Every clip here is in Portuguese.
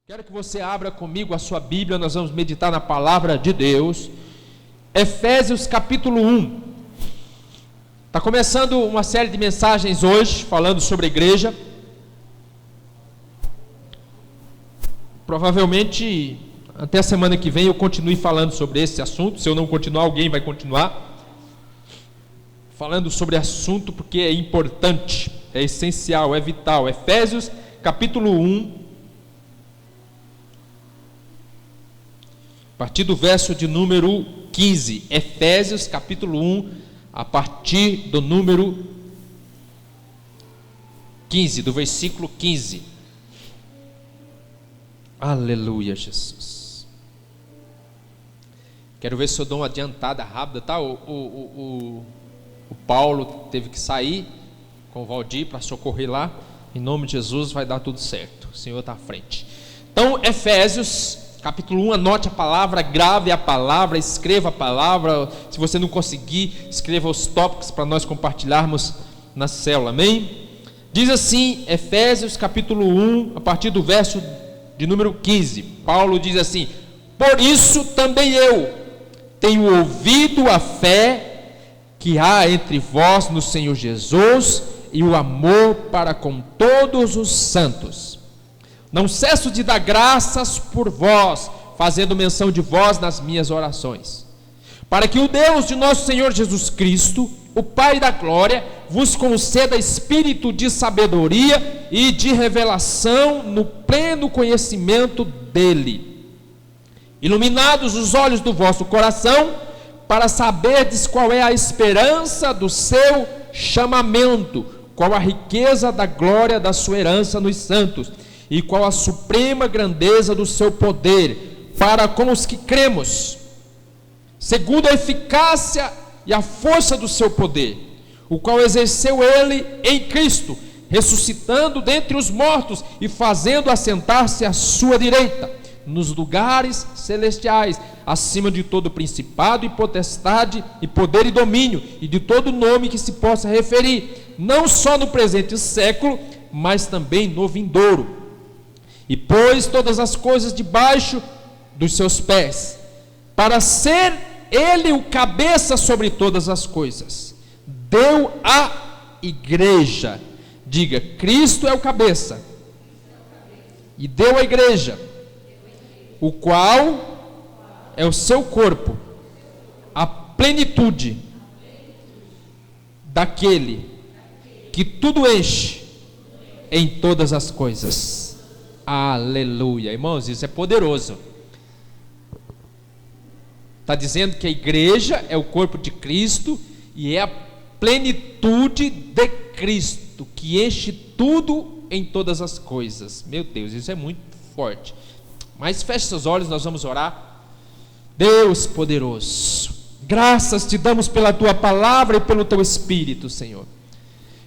Quero que você abra comigo a sua Bíblia, nós vamos meditar na palavra de Deus. Efésios capítulo 1. Está começando uma série de mensagens hoje, falando sobre a igreja. Provavelmente, até a semana que vem eu continue falando sobre esse assunto. Se eu não continuar, alguém vai continuar. Falando sobre assunto porque é importante, é essencial, é vital. Efésios capítulo 1. A partir do verso de número 15, Efésios capítulo 1, a partir do número 15, do versículo 15. Aleluia, Jesus. Quero ver se eu dou uma adiantada rápida, tá? O Paulo teve que sair com o Valdir para socorrer lá. Em nome de Jesus vai dar tudo certo. O Senhor está à frente. Então, Efésios capítulo 1, anote a palavra, grave a palavra, escreva a palavra. Se você não conseguir, escreva os tópicos para nós compartilharmos na célula, amém? Diz assim, Efésios capítulo 1, a partir do verso de número 15, Paulo diz assim: por isso também eu tenho ouvido a fé que há entre vós no Senhor Jesus e o amor para com todos os santos. Não cesso de dar graças por vós, fazendo menção de vós nas minhas orações, para que o Deus de nosso Senhor Jesus Cristo, o Pai da glória, vos conceda espírito de sabedoria e de revelação no pleno conhecimento dele, iluminados os olhos do vosso coração, para saberdes qual é a esperança do seu chamamento, qual a riqueza da glória da sua herança nos santos, e qual a suprema grandeza do seu poder para com os que cremos, segundo a eficácia e a força do seu poder, o qual exerceu ele em Cristo, ressuscitando dentre os mortos e fazendo assentar-se à sua direita, nos lugares celestiais, acima de todo principado e potestade e poder e domínio, e de todo nome que se possa referir, não só no presente século, mas também no vindouro. E pôs todas as coisas debaixo dos seus pés, para ser ele o cabeça sobre todas as coisas. Deu à igreja, diga, Cristo é o cabeça, e deu à igreja, o qual é o seu corpo, a plenitude daquele que tudo enche em todas as coisas. Aleluia, irmãos, isso é poderoso. Está dizendo que a igreja é o corpo de Cristo e é a plenitude de Cristo, que enche tudo em todas as coisas. Meu Deus, isso é muito forte. Mas feche seus olhos, nós vamos orar. Deus poderoso, graças te damos pela tua palavra e pelo teu Espírito, Senhor.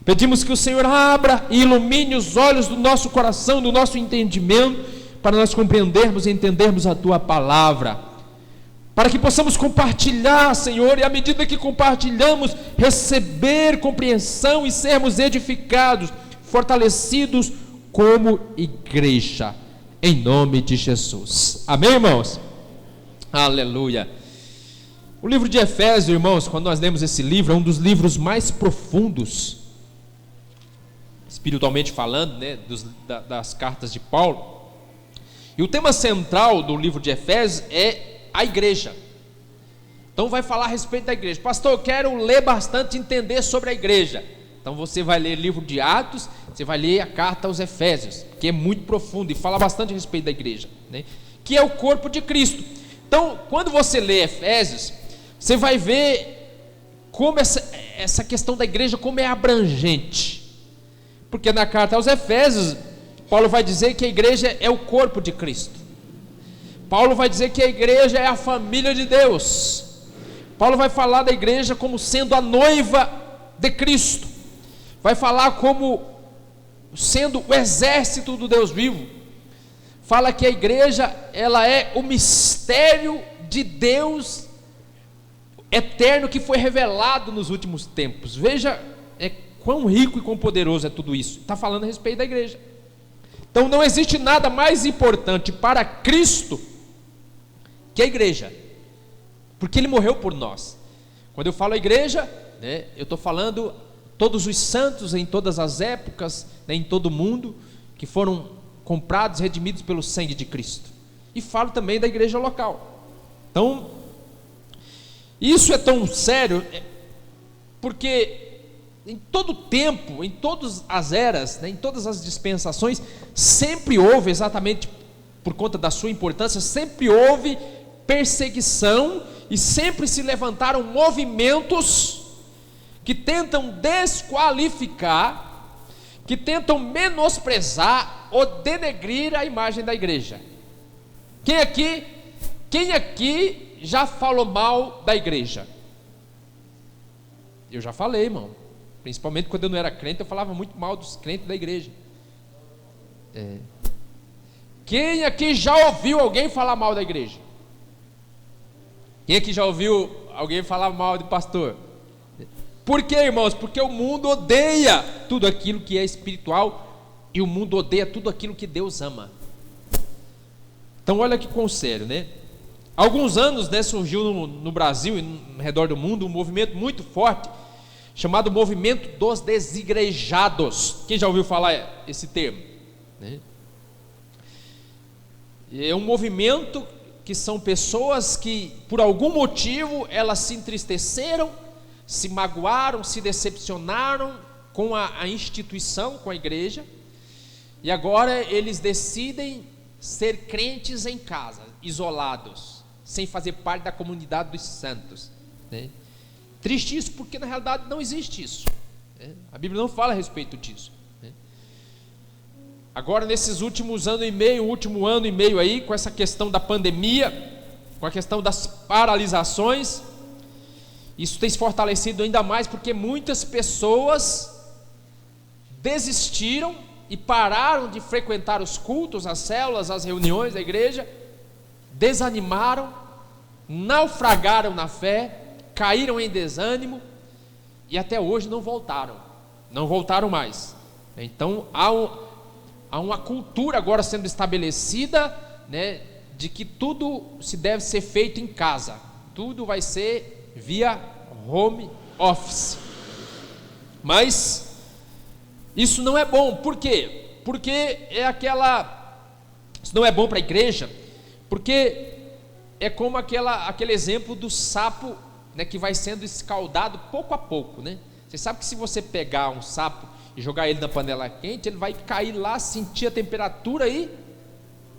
Pedimos que o Senhor abra e ilumine os olhos do nosso coração, do nosso entendimento, para nós compreendermos e entendermos a Tua palavra, para que possamos compartilhar, Senhor, e à medida que compartilhamos, receber compreensão e sermos edificados, fortalecidos como igreja, em nome de Jesus, amém, irmãos? Aleluia. O livro de Efésios, irmãos, quando nós lemos esse livro, é um dos livros mais profundos, espiritualmente falando, né, das cartas de Paulo. E o tema central do livro de Efésios é a igreja. Então vai falar a respeito da igreja. Pastor, eu quero ler bastante, entender sobre a igreja. Então você vai ler o livro de Atos, você vai ler a carta aos Efésios, que é muito profundo e fala bastante a respeito da igreja, né, que é o corpo de Cristo. Então, quando você lê Efésios, você vai ver como essa questão da igreja, como é abrangente. Porque na carta aos Efésios, Paulo vai dizer que a igreja é o corpo de Cristo. Paulo vai dizer que a igreja é a família de Deus. Paulo vai falar da igreja como sendo a noiva de Cristo. Vai falar como sendo o exército do Deus vivo. Fala que a igreja, ela é o mistério de Deus eterno que foi revelado nos últimos tempos. Veja quão rico e quão poderoso é tudo isso. Está falando a respeito da igreja. Então não existe nada mais importante para Cristo que a igreja, porque Ele morreu por nós. Quando eu falo a igreja, né, eu estou falando todos os santos em todas as épocas, né, em todo o mundo, que foram comprados, redimidos pelo sangue de Cristo. E falo também da igreja local. Então, isso é tão sério, porque em todo tempo, em todas as eras, né, em todas as dispensações, sempre houve, exatamente por conta da sua importância, sempre houve perseguição e sempre se levantaram movimentos que tentam desqualificar, que tentam menosprezar ou denegrir a imagem da igreja. Quem aqui já falou mal da igreja? Eu já falei, irmão. Principalmente quando eu não era crente, eu falava muito mal dos crentes da igreja. Quem aqui já ouviu alguém falar mal da igreja? Quem aqui já ouviu alguém falar mal de pastor? Por quê, irmãos? Porque o mundo odeia tudo aquilo que é espiritual e o mundo odeia tudo aquilo que Deus ama. Então olha que quão sério, né? Há alguns anos, né, surgiu no Brasil e no redor do mundo um movimento muito forte chamado Movimento dos Desigrejados. Quem já ouviu falar esse termo? Né? É um movimento que são pessoas que, por algum motivo, elas se entristeceram, se magoaram, se decepcionaram com a instituição, com a igreja, e agora eles decidem ser crentes em casa, isolados, sem fazer parte da comunidade dos santos, né? Triste isso, porque na realidade não existe isso, né? A Bíblia não fala a respeito disso, né? Agora nesses últimos ano e meio, último ano e meio aí, com essa questão da pandemia, com a questão das paralisações, isso tem se fortalecido ainda mais, porque muitas pessoas desistiram e pararam de frequentar os cultos, as células, as reuniões da igreja, desanimaram, naufragaram na fé, caíram em desânimo e até hoje não voltaram mais. Então há uma cultura agora sendo estabelecida, né, de que tudo se deve ser feito em casa, tudo vai ser via home office. Mas isso não é bom. Por quê? Porque isso não é bom para a igreja, porque é como aquele exemplo do sapo, né, que vai sendo escaldado pouco a pouco, né? Você sabe que se você pegar um sapo e jogar ele na panela quente, ele vai cair lá, sentir a temperatura e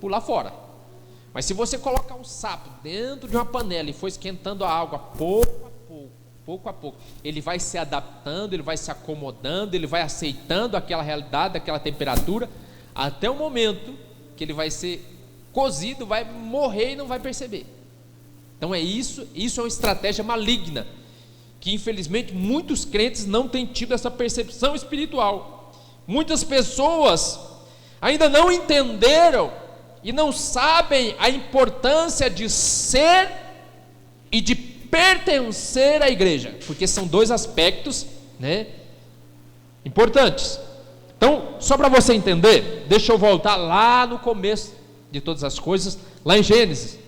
pular fora. Mas se você colocar um sapo dentro de uma panela e for esquentando a água pouco a pouco, ele vai se adaptando, ele vai se acomodando, ele vai aceitando aquela realidade, aquela temperatura, até o momento que ele vai ser cozido, vai morrer e não vai perceber. Então isso é uma estratégia maligna, que infelizmente muitos crentes não têm tido essa percepção espiritual. Muitas pessoas ainda não entenderam e não sabem a importância de ser e de pertencer à igreja, porque são dois aspectos, né, importantes. Então, só para você entender, deixa eu voltar lá no começo de todas as coisas, lá em Gênesis,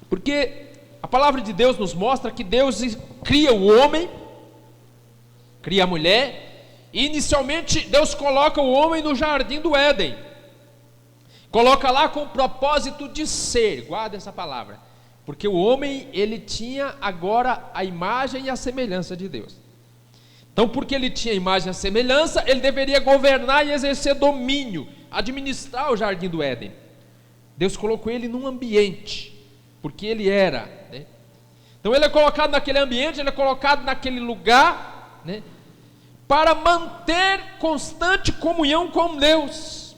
porque a palavra de Deus nos mostra que Deus cria o homem, cria a mulher, e inicialmente Deus coloca o homem no jardim do Éden, coloca lá com o propósito de ser, guarda essa palavra, porque o homem, ele tinha agora a imagem e a semelhança de Deus. Então, porque ele tinha a imagem e a semelhança, ele deveria governar e exercer domínio, administrar o jardim do Éden. Deus colocou ele num ambiente, porque ele era, né? Então ele é colocado naquele ambiente, ele é colocado naquele lugar, né, para manter constante comunhão com Deus.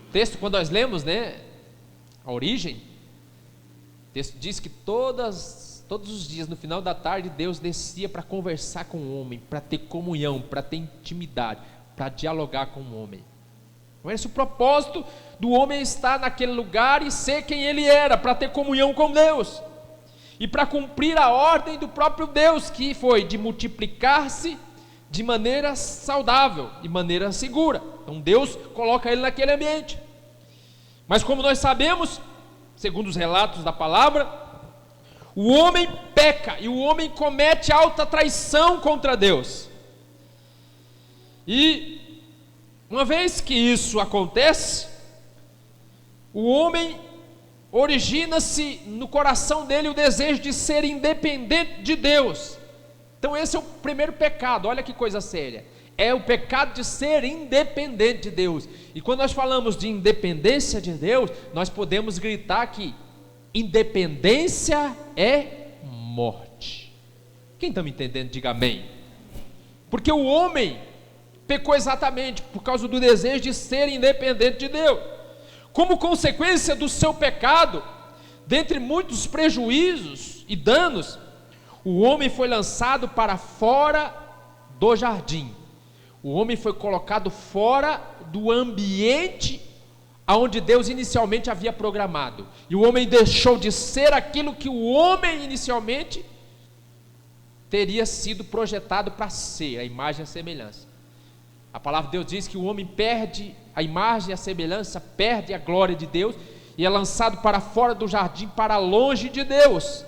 O texto, quando nós lemos, né, a origem, o texto diz que todos os dias, no final da tarde, Deus descia para conversar com o homem, para ter comunhão, para ter intimidade, para dialogar com o homem. Não é esse o propósito do homem estar naquele lugar e ser quem ele era, para ter comunhão com Deus e para cumprir a ordem do próprio Deus, que foi de multiplicar-se, de maneira saudável, de maneira segura. Então Deus coloca ele naquele ambiente. Mas como nós sabemos, segundo os relatos da palavra, o homem peca e o homem comete alta traição contra Deus. E uma vez que isso acontece, o homem origina-se no coração dele o desejo de ser independente de Deus. Então esse é o primeiro pecado, olha que coisa séria. É o pecado de ser independente de Deus. E quando nós falamos de independência de Deus, nós podemos gritar que independência é morte. Quem está me entendendo, diga amém. Porque o homem pecou exatamente por causa do desejo de ser independente de Deus. Como consequência do seu pecado, dentre muitos prejuízos e danos, o homem foi lançado para fora do jardim. O homem foi colocado fora do ambiente aonde Deus inicialmente havia programado. E o homem deixou de ser aquilo que o homem inicialmente teria sido projetado para ser, a imagem e a semelhança. A palavra de Deus diz que o homem perde a imagem e a semelhança, perde a glória de Deus e é lançado para fora do jardim, para longe de Deus.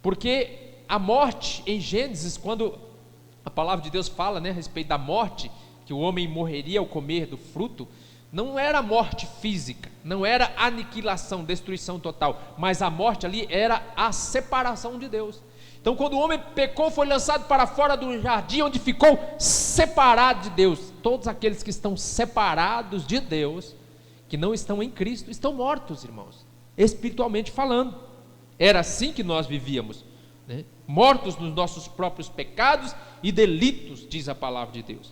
Porque a morte em Gênesis, quando a palavra de Deus fala, a respeito da morte, que o homem morreria ao comer do fruto, não era morte física, não era aniquilação, destruição total, mas a morte ali era a separação de Deus. Então quando o homem pecou, foi lançado para fora do jardim, onde ficou separado de Deus. Todos aqueles que estão separados de Deus, que não estão em Cristo, estão mortos, irmãos, espiritualmente falando. Era assim que nós vivíamos, mortos nos nossos próprios pecados e delitos, diz a palavra de Deus.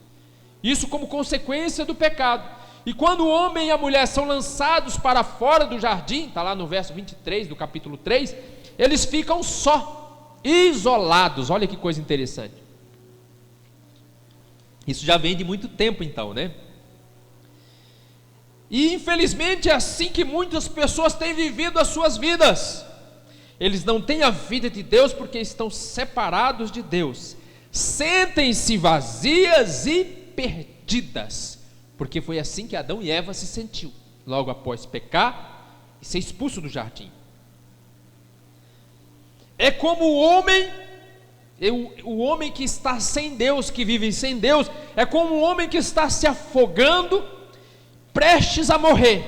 Isso como consequência do pecado. E quando o homem e a mulher são lançados para fora do jardim, está lá no verso 23 do capítulo 3, eles ficam só, isolados. Olha que coisa interessante. Isso já vem de muito tempo então, E infelizmente é assim que muitas pessoas têm vivido as suas vidas. Eles não têm a vida de Deus porque estão separados de Deus. Sentem-se vazias e perdidas, porque foi assim que Adão e Eva se sentiu, logo após pecar e ser expulso do jardim. É como o homem que está sem Deus, que vive sem Deus, é como um homem que está se afogando, prestes a morrer.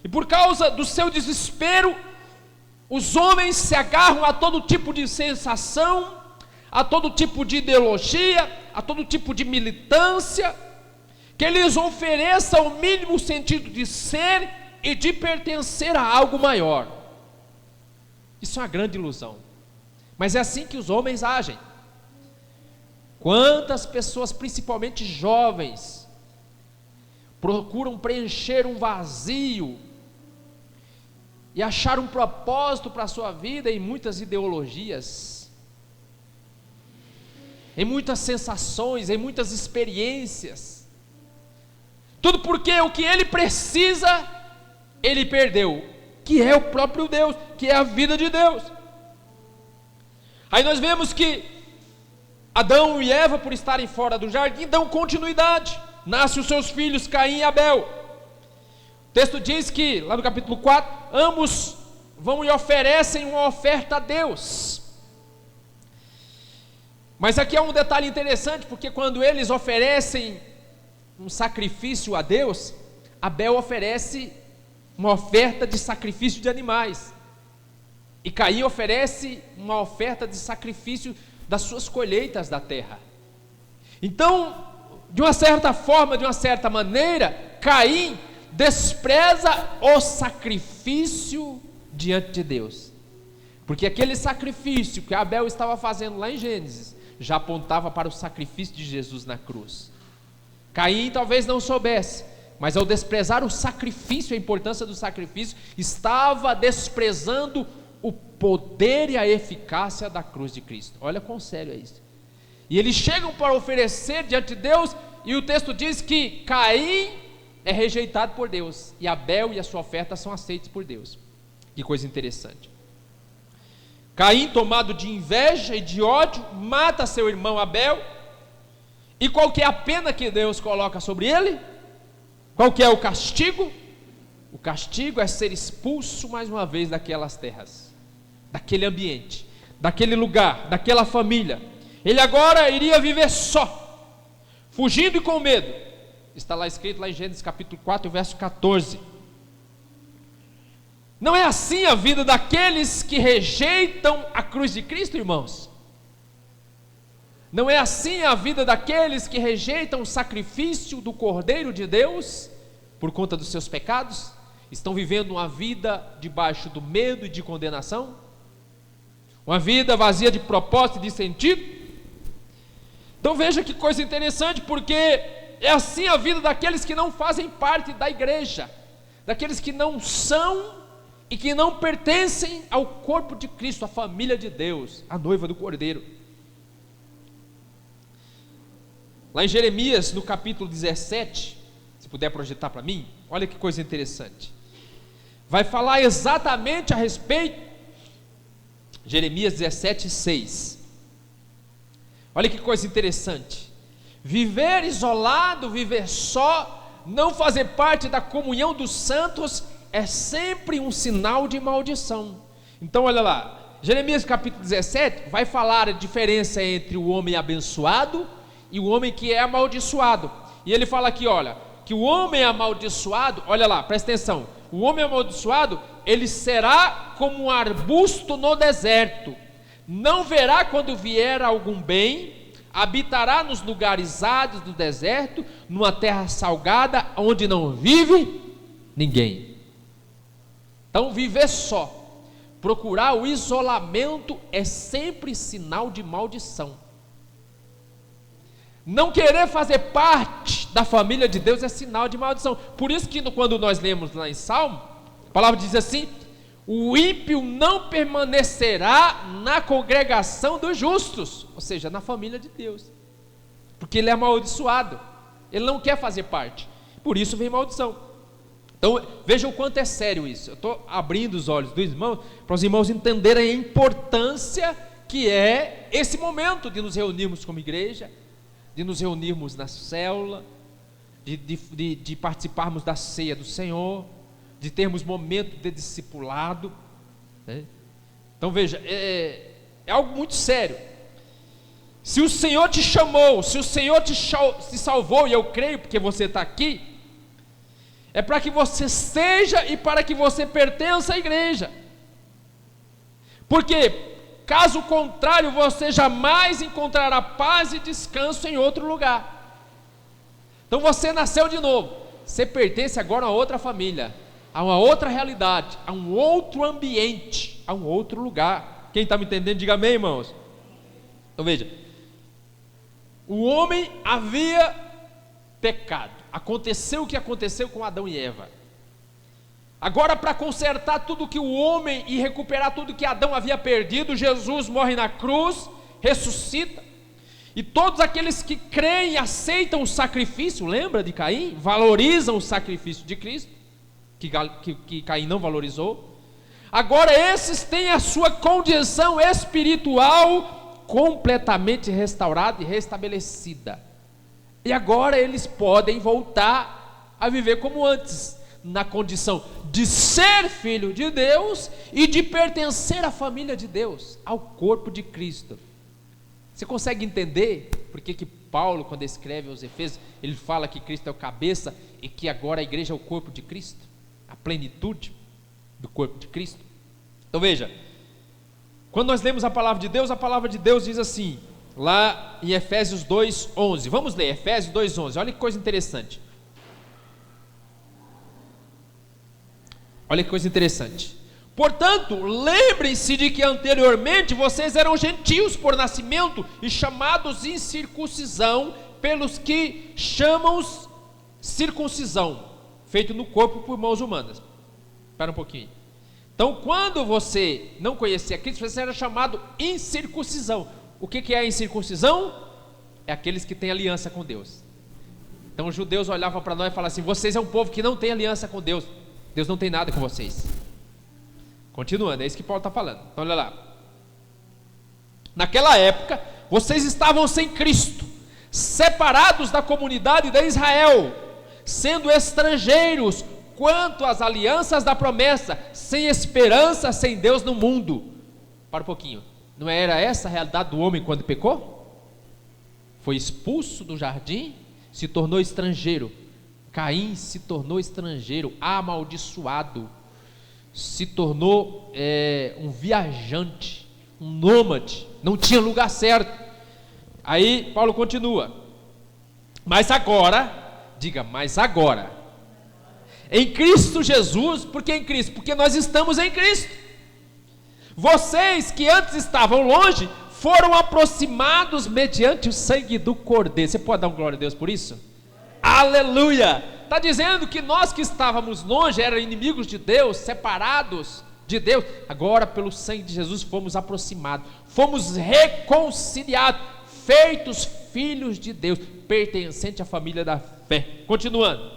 E por causa do seu desespero, os homens se agarram a todo tipo de sensação, a todo tipo de ideologia, a todo tipo de militância, que lhes ofereça o mínimo sentido de ser e de pertencer a algo maior. Isso é uma grande ilusão, mas é assim que os homens agem. Quantas pessoas, principalmente jovens, procuram preencher um vazio e achar um propósito para a sua vida em muitas ideologias, em muitas sensações, em muitas experiências, tudo porque o que ele precisa, ele perdeu, que é o próprio Deus, que é a vida de Deus. Aí nós vemos que Adão e Eva, por estarem fora do jardim, dão continuidade, nascem os seus filhos Caim e Abel. O texto diz que, lá no capítulo 4, ambos vão e oferecem uma oferta a Deus. Mas aqui há um detalhe interessante, porque quando eles oferecem um sacrifício a Deus, Abel oferece uma oferta de sacrifício de animais, e Caim oferece uma oferta de sacrifício das suas colheitas da terra. Então, de uma certa forma, de uma certa maneira, Caim despreza o sacrifício diante de Deus, porque aquele sacrifício que Abel estava fazendo lá em Gênesis já apontava para o sacrifício de Jesus na cruz. Caim talvez não soubesse, mas ao desprezar o sacrifício, a importância do sacrifício, estava desprezando o poder e a eficácia da cruz de Cristo. Olha quão sério é isso. E eles chegam para oferecer diante de Deus, e o texto diz que Caim é rejeitado por Deus, e Abel e a sua oferta são aceitos por Deus. Que coisa interessante. Caim, tomado de inveja e de ódio, mata seu irmão Abel. E qual que é a pena que Deus coloca sobre ele? Qual que é o castigo? O castigo é ser expulso mais uma vez daquelas terras, daquele ambiente, daquele lugar, daquela família. Ele agora iria viver só, fugindo e com medo. Está lá escrito lá em Gênesis capítulo 4, verso 14. Não é assim a vida daqueles que rejeitam a cruz de Cristo, irmãos? Não é assim a vida daqueles que rejeitam o sacrifício do Cordeiro de Deus por conta dos seus pecados? Estão vivendo uma vida debaixo do medo e de condenação? Uma vida vazia de propósito e de sentido? Então veja que coisa interessante, porque é assim a vida daqueles que não fazem parte da igreja, daqueles que não são e que não pertencem ao corpo de Cristo, à família de Deus, a noiva do Cordeiro. Lá em Jeremias, no capítulo 17, se puder projetar para mim, olha que coisa interessante. Vai falar exatamente a respeito, Jeremias 17, 6. Olha que coisa interessante. Viver isolado, viver só, não fazer parte da comunhão dos santos, é sempre um sinal de maldição. Então olha lá, Jeremias capítulo 17 vai falar a diferença entre o homem abençoado e o homem que é amaldiçoado. E ele fala aqui, olha, que o homem amaldiçoado, olha lá, presta atenção, o homem amaldiçoado, ele será como um arbusto no deserto, não verá quando vier algum bem, habitará nos lugares áridos do deserto, numa terra salgada, onde não vive ninguém. Então viver só, procurar o isolamento é sempre sinal de maldição. Não querer fazer parte da família de Deus é sinal de maldição. Por isso que quando nós lemos lá em Salmo, a palavra diz assim: o ímpio não permanecerá na congregação dos justos, ou seja, na família de Deus, porque ele é amaldiçoado, ele não quer fazer parte, por isso vem maldição. Então veja o quanto é sério isso. Eu estou abrindo os olhos dos irmãos, para os irmãos entenderem a importância que é esse momento de nos reunirmos como igreja, de nos reunirmos na célula, de participarmos da ceia do Senhor, de termos momento de discipulado, né? Então veja, é algo muito sério. Se o Senhor te chamou, se o Senhor te salvou, e eu creio porque você está aqui, é para que você seja e para que você pertença à igreja, porque caso contrário você jamais encontrará paz e descanso em outro lugar. Então você nasceu de novo, você pertence agora a outra família, a uma outra realidade, a um outro ambiente, a um outro lugar. Quem está me entendendo, diga amém, irmãos. Então veja, o homem havia pecado, aconteceu o que aconteceu com Adão e Eva. Agora, para consertar tudo que o homem e recuperar tudo que Adão havia perdido, Jesus morre na cruz, ressuscita, e todos aqueles que creem e aceitam o sacrifício, lembra de Caim? Valorizam o sacrifício de Cristo, que Caim não valorizou. Agora esses têm a sua condição espiritual completamente restaurada e restabelecida, e agora eles podem voltar a viver como antes, na condição de ser filho de Deus e de pertencer à família de Deus, ao corpo de Cristo. Você consegue entender por que Paulo, quando escreve aos Efésios, ele fala que Cristo é o cabeça e que agora a igreja é o corpo de Cristo, a plenitude do corpo de Cristo? Então veja, quando nós lemos a palavra de Deus diz assim, lá em Efésios 2:11, vamos ler Efésios 2:11, olha que coisa interessante. Olha que coisa interessante. Portanto, lembrem-se de que anteriormente vocês eram gentios por nascimento e chamados incircuncisão pelos que chamam circuncisão, feito no corpo por mãos humanas. Espera um pouquinho. Então, quando você não conhecia Cristo, você era chamado incircuncisão. O que é a incircuncisão? É aqueles que têm aliança com Deus. Então os judeus olhavam para nós e falavam assim: vocês é um povo que não tem aliança com Deus, Deus não tem nada com vocês. Continuando, é isso que Paulo está falando. Então olha lá, Naquela época, vocês estavam sem Cristo, separados da comunidade de Israel, sendo estrangeiros quanto às alianças da promessa, sem esperança, sem Deus no mundo. Para um pouquinho, não era essa a realidade do homem quando pecou? Foi expulso do jardim, se tornou estrangeiro. Caim se tornou estrangeiro, amaldiçoado, se tornou um viajante, um nômade, não tinha lugar certo. Aí Paulo continua, mas agora, diga, mas agora, em Cristo Jesus. Por que em Cristo? Porque nós estamos em Cristo. Vocês que antes estavam longe, foram aproximados mediante o sangue do Cordeiro. Você pode dar um glória a Deus por isso? Aleluia! Está dizendo que nós que estávamos longe, eram inimigos de Deus, separados de Deus, agora pelo sangue de Jesus fomos aproximados, fomos reconciliados, feitos filhos de Deus, pertencente à família da fé. Continuando,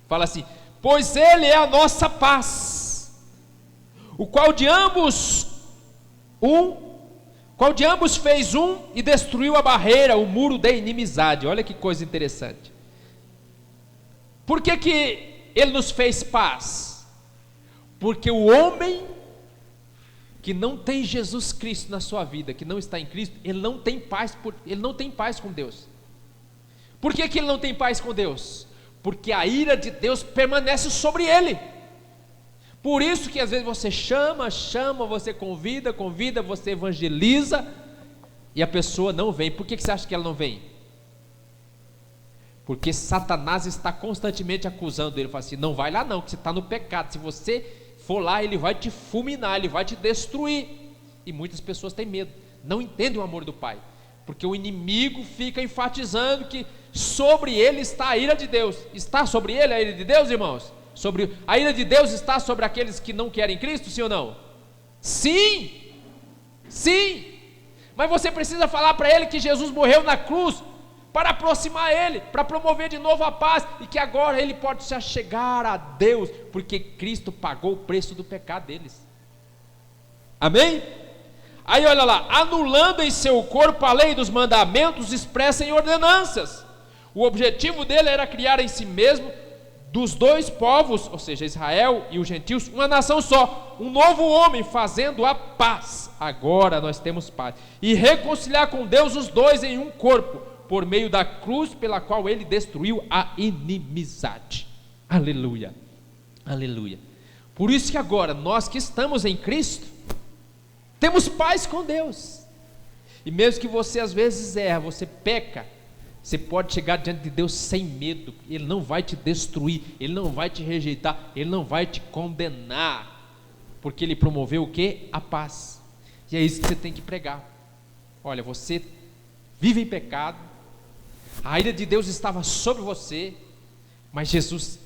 fala assim, pois Ele é a nossa paz, o qual de ambos fez um e destruiu a barreira, o muro da inimizade. Olha que coisa interessante. Por que Ele nos fez paz? Porque o homem que não tem Jesus Cristo na sua vida, que não está em Cristo, ele não tem paz com Deus. Por que ele não tem paz com Deus? Porque a ira de Deus permanece sobre ele. Por isso que às vezes você chama, você convida, você evangeliza, e a pessoa não vem. Por que você acha que ela não vem? Porque Satanás está constantemente acusando ele, fala assim, não vai lá não, que você está no pecado, se você for lá, ele vai te fulminar, ele vai te destruir. E muitas pessoas têm medo, não entendem o amor do Pai, porque o inimigo fica enfatizando que sobre ele está a ira de Deus. Está sobre ele a ira de Deus, irmãos? A ira de Deus está sobre aqueles que não querem Cristo, sim ou não? Sim, sim, mas você precisa falar para ele que Jesus morreu na cruz, para aproximar ele, para promover de novo a paz, e que agora ele pode se achegar a Deus, porque Cristo pagou o preço do pecado deles. Amém? Aí olha lá, anulando em seu corpo a lei dos mandamentos expressa em ordenanças. O objetivo dele era criar em si mesmo, dos dois povos, ou seja, Israel e os gentios, uma nação só, um novo homem, fazendo a paz. Agora nós temos paz, e reconciliar com Deus os dois em um corpo, por meio da cruz pela qual ele destruiu a inimizade. Aleluia, aleluia. Por isso que agora, nós que estamos em Cristo, temos paz com Deus. E mesmo que você às vezes erra, você peca, você pode chegar diante de Deus sem medo. Ele não vai te destruir, Ele não vai te rejeitar, Ele não vai te condenar, porque Ele promoveu o quê? A paz. E é isso que você tem que pregar. Olha, você vive em pecado, a ira de Deus estava sobre você, mas Jesus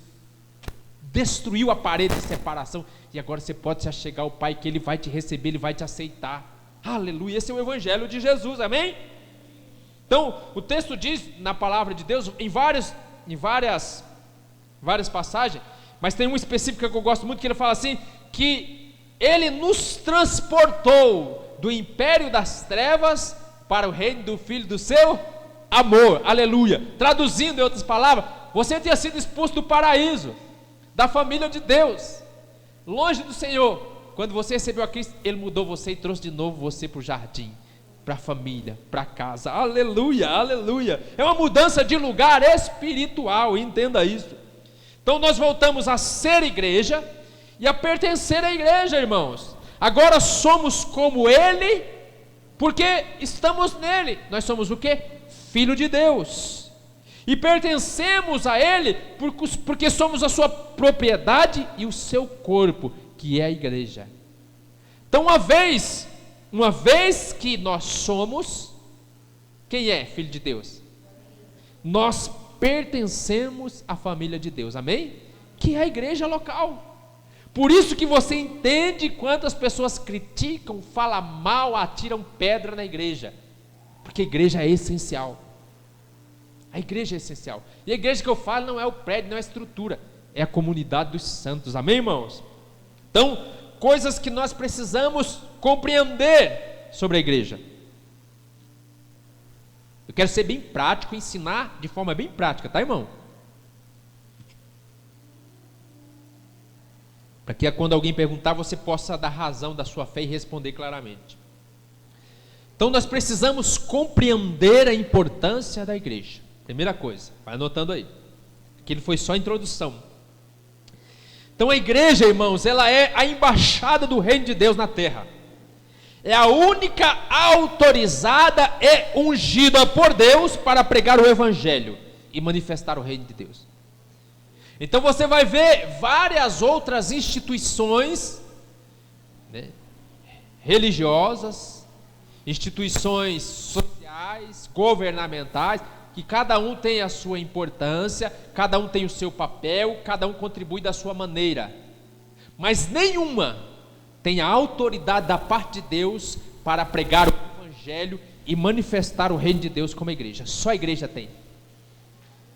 destruiu a parede de separação, e agora você pode se achegar ao Pai, que Ele vai te receber, Ele vai te aceitar. Aleluia, esse é o Evangelho de Jesus, amém? Então, o texto diz na palavra de Deus, em várias passagens, mas tem uma específica que eu gosto muito, que ele fala assim, que Ele nos transportou do império das trevas para o reino do Filho do seu amor. Aleluia. Traduzindo em outras palavras, você tinha sido expulso do paraíso, da família de Deus, longe do Senhor. Quando você recebeu a Cristo, Ele mudou você e trouxe de novo você para o jardim, para a família, para casa. Aleluia, aleluia. É uma mudança de lugar espiritual, entenda isso. Então nós voltamos a ser igreja e a pertencer à igreja, irmãos. Agora somos como Ele, porque estamos nele. Nós somos o quê? Filho de Deus, e pertencemos a Ele, porque somos a sua propriedade e o seu corpo, que é a igreja. Então uma vez que nós somos, quem é filho de Deus? Nós pertencemos à família de Deus, amém? Que é a igreja local. Por isso que você entende quantas pessoas criticam, falam mal, atiram pedra na igreja, porque a igreja é essencial. A igreja é essencial. E a igreja que eu falo não é o prédio, não é a estrutura, é a comunidade dos santos, amém, irmãos? Então, coisas que nós precisamos compreender. sobre a igreja? Eu quero ser bem prático, ensinar de forma bem prática, tá, irmão? Para que quando alguém perguntar, você possa dar razão da sua fé e responder claramente. Então nós precisamos compreender a importância da igreja. Primeira coisa, vai anotando aí. Aquilo foi só a introdução. Então a igreja, irmãos, ela é a embaixada do reino de Deus na terra. É a única autorizada e ungida por Deus para pregar o evangelho e manifestar o reino de Deus. Então você vai ver várias outras instituições, né, religiosas, instituições sociais, governamentais, que cada um tem a sua importância, cada um tem o seu papel, cada um contribui da sua maneira, mas nenhuma tem a autoridade da parte de Deus para pregar o evangelho e manifestar o reino de Deus como a igreja. Só a igreja tem.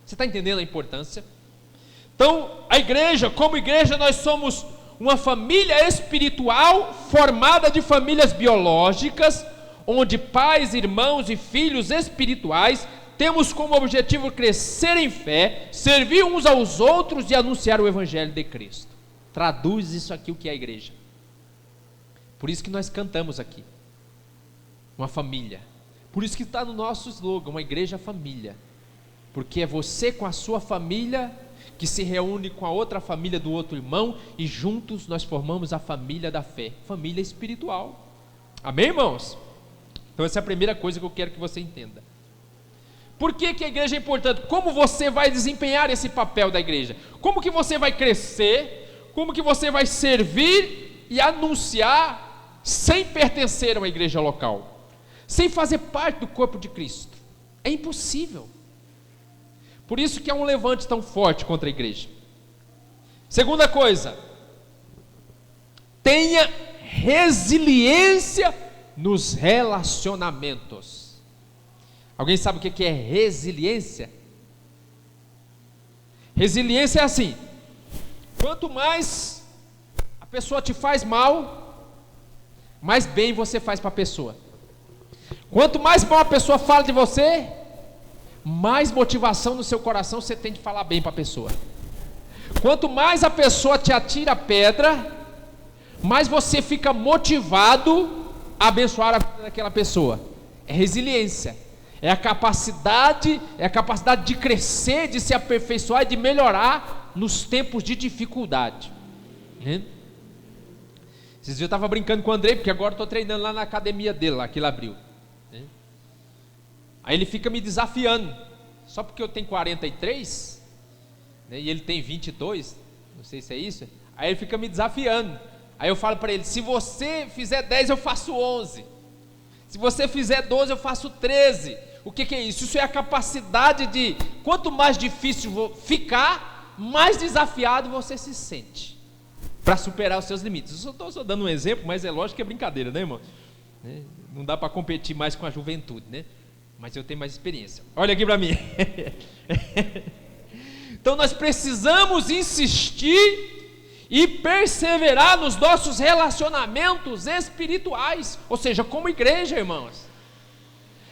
Você está entendendo a importância? Então, a igreja, como igreja, nós somos uma família espiritual formada de famílias biológicas, onde pais, irmãos e filhos espirituais temos como objetivo crescer em fé, servir uns aos outros e anunciar o evangelho de Cristo. Traduz isso aqui o que é a igreja. Por isso que nós cantamos aqui, uma família. Por isso que está no nosso slogan, uma igreja família. Porque é você com a sua família que se reúne com a outra família do outro irmão e juntos nós formamos a família da fé, família espiritual. Amém, irmãos? Então essa é a primeira coisa que eu quero que você entenda. Por que que a igreja é importante? Como você vai desempenhar esse papel da igreja? Como que você vai crescer? Como que você vai servir e anunciar sem pertencer a uma igreja local, sem fazer parte do corpo de Cristo? É impossível. Por isso que há um levante tão forte contra a igreja. Segunda coisa, tenha resiliência nos relacionamentos. Alguém sabe o que é resiliência? Resiliência é assim: quanto mais a pessoa te faz mal, mais bem você faz para a pessoa. Quanto mais mal a pessoa fala de você, mais motivação no seu coração você tem de falar bem para a pessoa. Quanto mais a pessoa te atira pedra, mais você fica motivado a abençoar a vida daquela pessoa. É resiliência, é a capacidade de crescer, de se aperfeiçoar e de melhorar nos tempos de dificuldade, né? Esses dias eu estava brincando com o Andrei, porque agora estou treinando lá na academia dele, lá que ele abriu, né? Aí ele fica me desafiando, só porque eu tenho 43, né, e ele tem 22, não sei se é isso. Aí ele fica me desafiando. Aí eu falo para ele: se você fizer 10 eu faço 11, se você fizer 12 eu faço 13. O que é isso? Isso é a capacidade de, quanto mais difícil ficar, mais desafiado você se sente para superar os seus limites. Eu estou só dando um exemplo, mas é lógico que é brincadeira, né, irmão? Não dá para competir mais com a juventude, né? Mas eu tenho mais experiência. Olha aqui para mim. Então nós precisamos insistir e perseverar nos nossos relacionamentos espirituais, ou seja, como igreja, irmãos.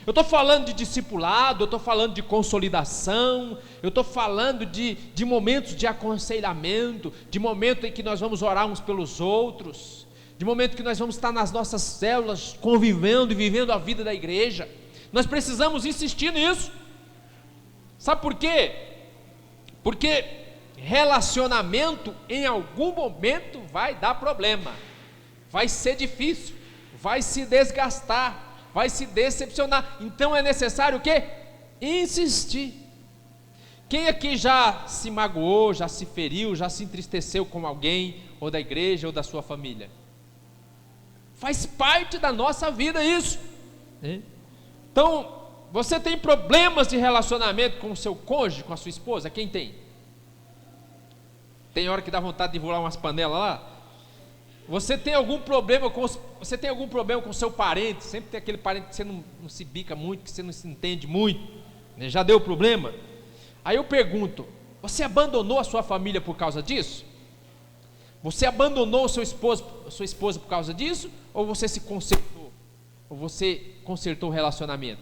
Eu estou falando de discipulado, eu estou falando de consolidação, eu estou falando de momentos de aconselhamento, de momento em que nós vamos orar uns pelos outros, de momento que nós vamos estar nas nossas células convivendo e vivendo a vida da igreja. Nós precisamos insistir nisso. Sabe por quê? Porque relacionamento em algum momento vai dar problema, vai ser difícil, vai se desgastar, vai se decepcionar. Então é necessário o quê? Insistir. Quem aqui já se magoou, já se feriu, já se entristeceu com alguém, ou da igreja, ou da sua família? Faz parte da nossa vida isso, né? Então, você tem problemas de relacionamento com o seu cônjuge, com a sua esposa? Quem tem? Tem hora que dá vontade de voar umas panelas lá? Você tem algum problema com o seu parente? Sempre tem aquele parente que você não se bica muito, que você não se entende muito, né? Já deu problema? Aí eu pergunto: você abandonou a sua família por causa disso? Você abandonou sua esposa por causa disso? Ou você se consertou? Ou você consertou o relacionamento?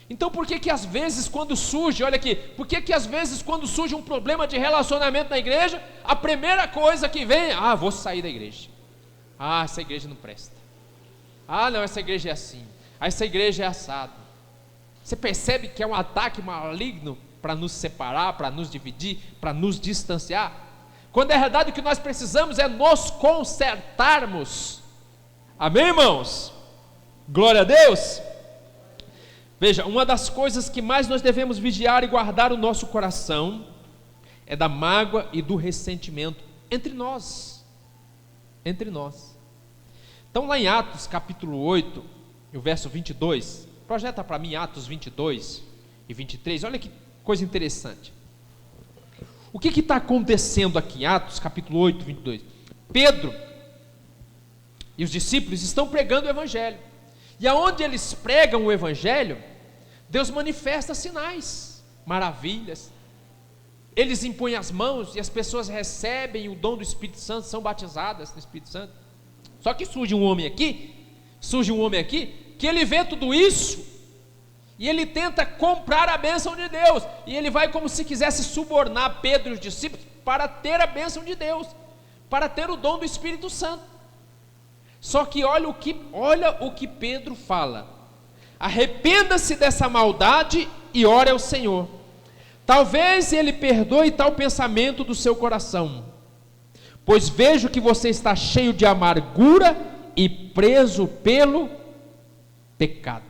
Então por que às vezes quando surge, olha aqui, por que às vezes quando surge um problema de relacionamento na igreja, a primeira coisa que vem, vou sair da igreja. Essa igreja não presta. Não, essa igreja é assim. Essa igreja é assado. Você percebe que é um ataque maligno para nos separar, para nos dividir, para nos distanciar? Quando é verdade o que nós precisamos é nos consertarmos. Amém, irmãos? Glória a Deus. Veja, uma das coisas que mais nós devemos vigiar e guardar o nosso coração é da mágoa e do ressentimento entre nós. Entre nós. Então lá em Atos capítulo 8, o verso 22, projeta para mim Atos 22 e 23, olha que coisa interessante. O que está acontecendo aqui em Atos capítulo 8, 22? Pedro e os discípulos estão pregando o evangelho. E aonde eles pregam o evangelho, Deus manifesta sinais, maravilhas. Eles impõem as mãos e as pessoas recebem o dom do Espírito Santo, são batizadas no Espírito Santo. Só que surge um homem aqui, que ele vê tudo isso e ele tenta comprar a bênção de Deus. E ele vai como se quisesse subornar Pedro e os discípulos para ter a bênção de Deus, para ter o dom do Espírito Santo. Só que olha o que Pedro fala: arrependa-se dessa maldade e ore ao Senhor, talvez Ele perdoe tal pensamento do seu coração, pois vejo que você está cheio de amargura e preso pelo pecado.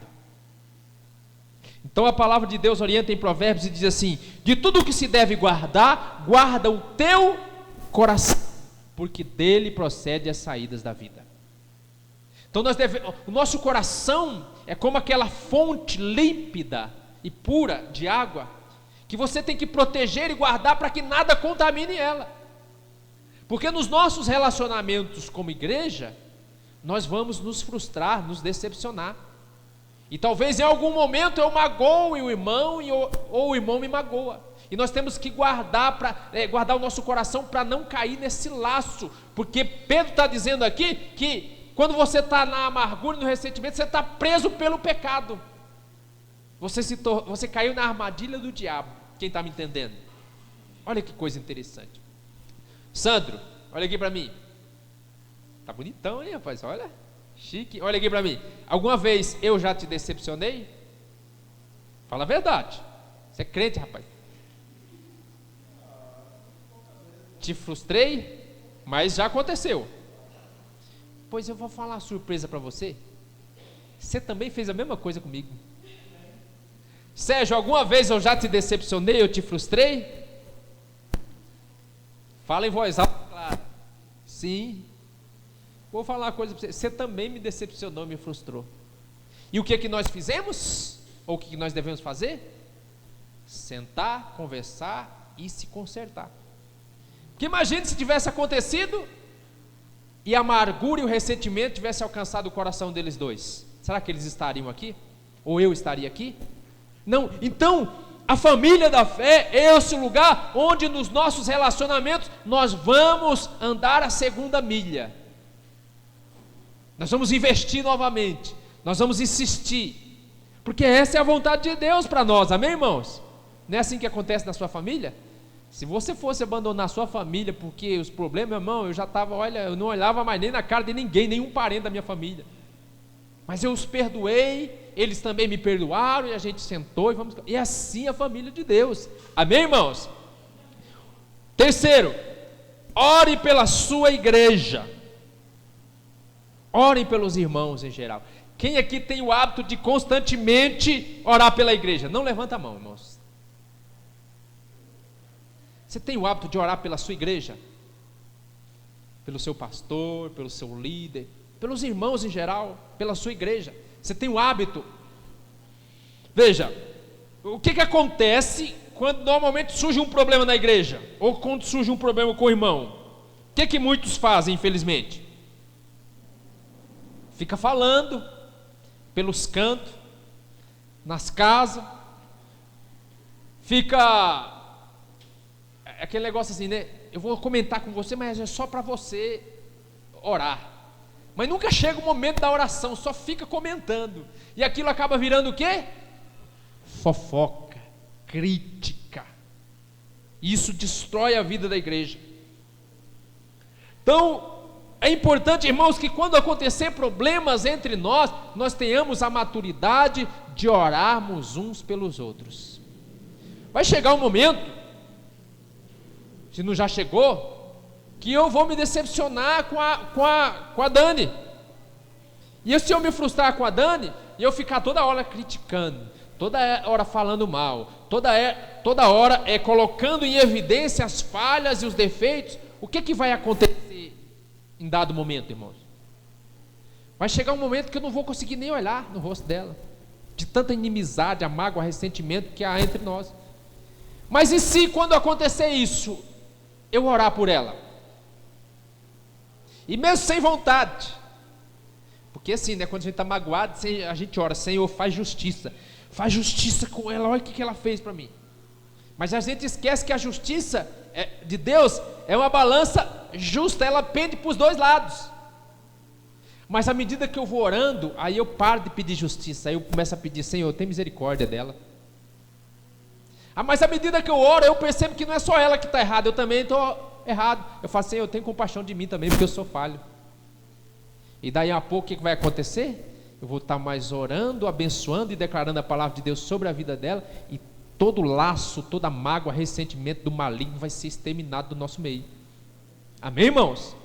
Então a palavra de Deus orienta em Provérbios e diz assim: de tudo o que se deve guardar, guarda o teu coração, porque dele procede as saídas da vida. Então o nosso coração é como aquela fonte límpida e pura de água, que você tem que proteger e guardar para que nada contamine ela. Porque nos nossos relacionamentos como igreja, nós vamos nos frustrar, nos decepcionar. E talvez em algum momento eu magoe o irmão, ou o irmão me magoa. E nós temos que guardar o nosso coração para não cair nesse laço. Porque Pedro está dizendo aqui que quando você está na amargura e no ressentimento, você está preso pelo pecado. Você caiu na armadilha do diabo. Quem está me entendendo? Olha que coisa interessante. Sandro, olha aqui para mim. Tá bonitão, hein, rapaz? Olha, chique. Olha aqui para mim. Alguma vez eu já te decepcionei? Fala a verdade. Você é crente, rapaz? Te frustrei, mas já aconteceu. Pois eu vou falar uma surpresa para você. Você também fez a mesma coisa comigo. Sérgio, alguma vez eu já te decepcionei, eu te frustrei? Fala em voz alta, claro. Sim. Vou falar uma coisa para você. Você também me decepcionou, me frustrou. E o que nós fizemos? Ou o que nós devemos fazer? Sentar, conversar e se consertar. Porque imagine se tivesse acontecido e a amargura e o ressentimento tivessem alcançado o coração deles dois. Será que eles estariam aqui? Ou eu estaria aqui? Não. Então, a família da fé é esse lugar onde nos nossos relacionamentos nós vamos andar a segunda milha. Nós vamos investir novamente. Nós vamos insistir. Porque essa é a vontade de Deus para nós. Amém, irmãos? Não é assim que acontece na sua família? Se você fosse abandonar sua família porque os problemas, meu irmão, eu já estava, eu não olhava mais nem na cara de ninguém, nenhum parente da minha família. Mas eu os perdoei, eles também me perdoaram, e a gente sentou e assim a família de Deus. Amém, irmãos? Terceiro, ore pela sua igreja. Orem pelos irmãos em geral. Quem aqui tem o hábito de constantemente orar pela igreja? Não levanta a mão, irmãos. Você tem o hábito de orar pela sua igreja? Pelo seu pastor, pelo seu líder, pelos irmãos em geral, pela sua igreja? Você tem o hábito? Veja, o que acontece quando normalmente surge um problema na igreja? Ou quando surge um problema com o irmão? O que muitos fazem, infelizmente? Fica falando pelos cantos, nas casas, fica aquele negócio assim, né? Eu vou comentar com você, mas é só para você orar. mas nunca chega o momento da oração, só fica comentando, e aquilo acaba virando o quê? Fofoca, crítica. Isso destrói a vida da igreja. Então, é importante, irmãos, que quando acontecer problemas entre nós, nós tenhamos a maturidade de orarmos uns pelos outros. Vai chegar um momento, se não já chegou, que eu vou me decepcionar com a Dani. E se eu me frustrar com a Dani, e eu ficar toda hora criticando, toda hora falando mal, toda hora colocando em evidência as falhas e os defeitos, o que vai acontecer em dado momento, irmãos? Vai chegar um momento que eu não vou conseguir nem olhar no rosto dela, de tanta inimizade, a mágoa, ressentimento que há entre nós. Mas e se quando acontecer isso, eu orar por ela? E mesmo sem vontade, porque assim, né, quando a gente está magoado, a gente ora, Senhor, faz justiça com ela, olha o que ela fez para mim. Mas a gente esquece que a justiça de Deus é uma balança justa, ela pende para os dois lados. Mas à medida que eu vou orando, aí eu paro de pedir justiça, aí eu começo a pedir, Senhor, tem misericórdia dela. Mas à medida que eu oro, eu percebo que não é só ela que está errada, eu também estou errado. Eu falo, Senhor, tenho compaixão de mim também, porque eu sou falho. E daí a pouco o que vai acontecer? Eu vou estar mais orando, abençoando e declarando a palavra de Deus sobre a vida dela, e todo laço, toda mágoa, ressentimento do maligno vai ser exterminado do nosso meio. Amém, irmãos?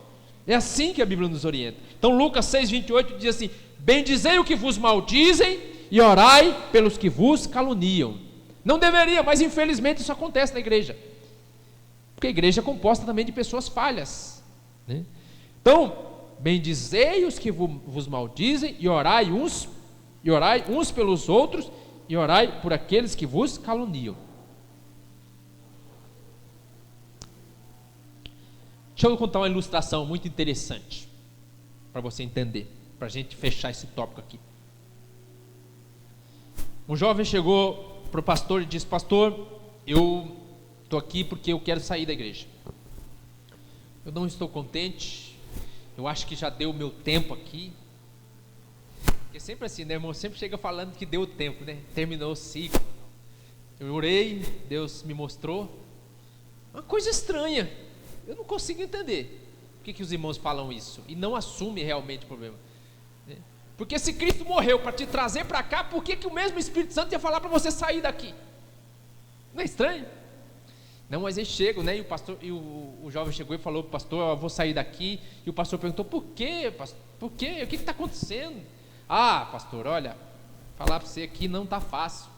É assim que a Bíblia nos orienta. Então Lucas 6,28 diz assim: bendizei o que vos maldizem e orai pelos que vos caluniam. Não deveria, mas infelizmente isso acontece na igreja, porque a igreja é composta também de pessoas falhas, né? Então, bendizei os que vos maldizem e orai uns pelos outros, e orai por aqueles que vos caluniam. Deixa eu contar uma ilustração muito interessante para você entender, para a gente fechar esse tópico aqui. Um jovem chegou para o pastor e disse: pastor, eu estou aqui porque eu quero sair da igreja, eu não estou contente, eu acho que já deu o meu tempo aqui. Porque sempre assim, né, irmão? Sempre chega falando que deu o tempo, né? Terminou o ciclo. Eu orei, Deus me mostrou uma coisa estranha. Eu não consigo entender por que os irmãos falam isso e não assumem realmente o problema. Porque se Cristo morreu para te trazer para cá, por que o mesmo Espírito Santo ia falar para você sair daqui? Não é estranho? Não, mas eles chegam, né? E o pastor, o jovem chegou e falou para o pastor: eu vou sair daqui. E o pastor perguntou: por quê, pastor? Por quê? O que está acontecendo? Ah, pastor, olha, falar para você aqui não está fácil.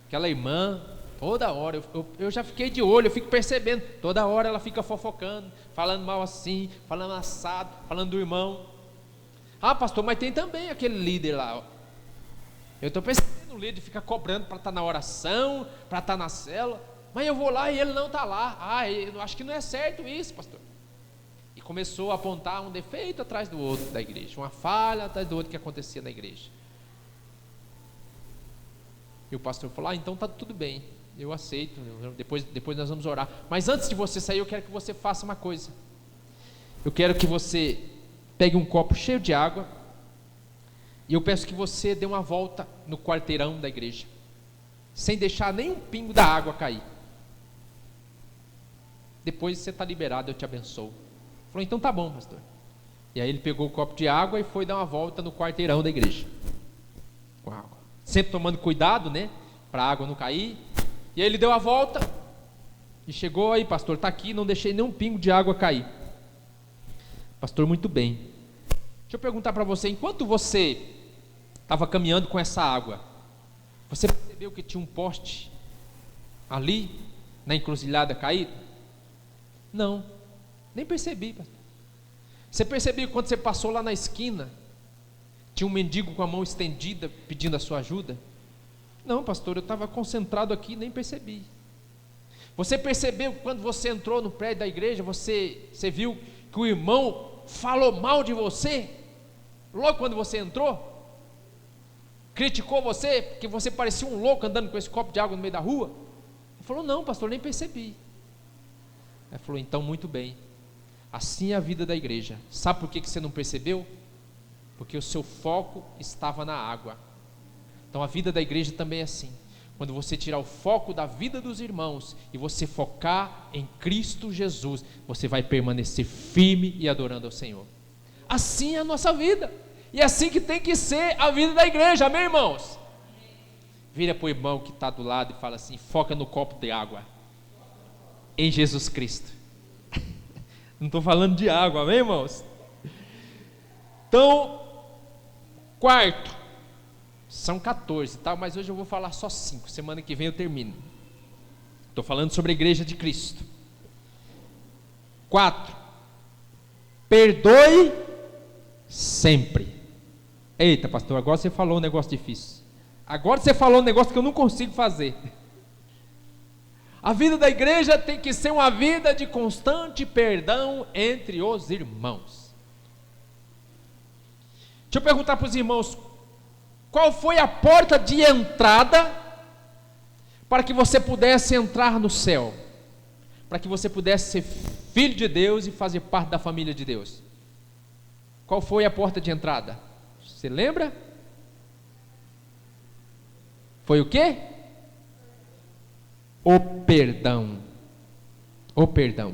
Aquela irmã, toda hora, eu já fiquei de olho, eu fico percebendo, toda hora ela fica fofocando, falando mal assim, falando assado, falando do irmão. Ah, pastor, mas tem também aquele líder lá, ó. Eu estou percebendo o líder fica cobrando para estar na oração, para estar na célula, mas eu vou lá e ele não está lá. Ah, eu acho que não é certo isso, pastor. E começou a apontar um defeito atrás do outro da igreja, uma falha atrás do outro que acontecia na igreja. E o pastor falou: então está tudo bem, eu aceito, depois nós vamos orar. Mas antes de você sair, eu quero que você faça uma coisa. Eu quero que você pegue um copo cheio de água, e eu peço que você dê uma volta no quarteirão da igreja, sem deixar nem um pingo da água cair. Depois você está liberado, eu te abençoo. Falou: então tá bom, pastor. E aí ele pegou o copo de água e foi dar uma volta no quarteirão da igreja, com água, sempre tomando cuidado, né, para a água não cair. E aí ele deu a volta e chegou aí: pastor, está aqui, não deixei nem um pingo de água cair. Pastor, muito bem. Deixa eu perguntar para você: enquanto você estava caminhando com essa água, você percebeu que tinha um poste ali na encruzilhada caído? Não, nem percebi, pastor. Você percebeu que quando você passou lá na esquina, tinha um mendigo com a mão estendida pedindo a sua ajuda? Não, pastor, eu estava concentrado aqui, nem percebi. Você percebeu que quando você entrou no prédio da igreja, você viu que o irmão falou mal de você, logo quando você entrou? Criticou você, porque você parecia um louco andando com esse copo de água no meio da rua? Ele falou: não, pastor, nem percebi. Ele falou: então muito bem. Assim é a vida da igreja. Sabe por que você não percebeu? Porque o seu foco estava na água. Então a vida da igreja também é assim. Quando você tirar o foco da vida dos irmãos e você focar em Cristo Jesus, você vai permanecer firme e adorando ao Senhor. Assim é a nossa vida. E é assim que tem que ser a vida da igreja, amém, irmãos? Vira para o irmão que está do lado e fala assim: foca no copo de água, em Jesus Cristo. Não estou falando de água, amém, irmãos? Então, quarto, são 14, tá? Mas hoje eu vou falar só 5, semana que vem eu termino. Estou falando sobre a igreja de Cristo. 4, perdoe sempre. Eita, pastor, agora você falou um negócio difícil. Agora você falou um negócio que eu não consigo fazer. A vida da igreja tem que ser uma vida de constante perdão entre os irmãos. Deixa eu perguntar para os irmãos: qual foi a porta de entrada para que você pudesse entrar no céu? Para que você pudesse ser filho de Deus e fazer parte da família de Deus? Qual foi a porta de entrada? Você lembra? Foi o quê? O perdão. O perdão.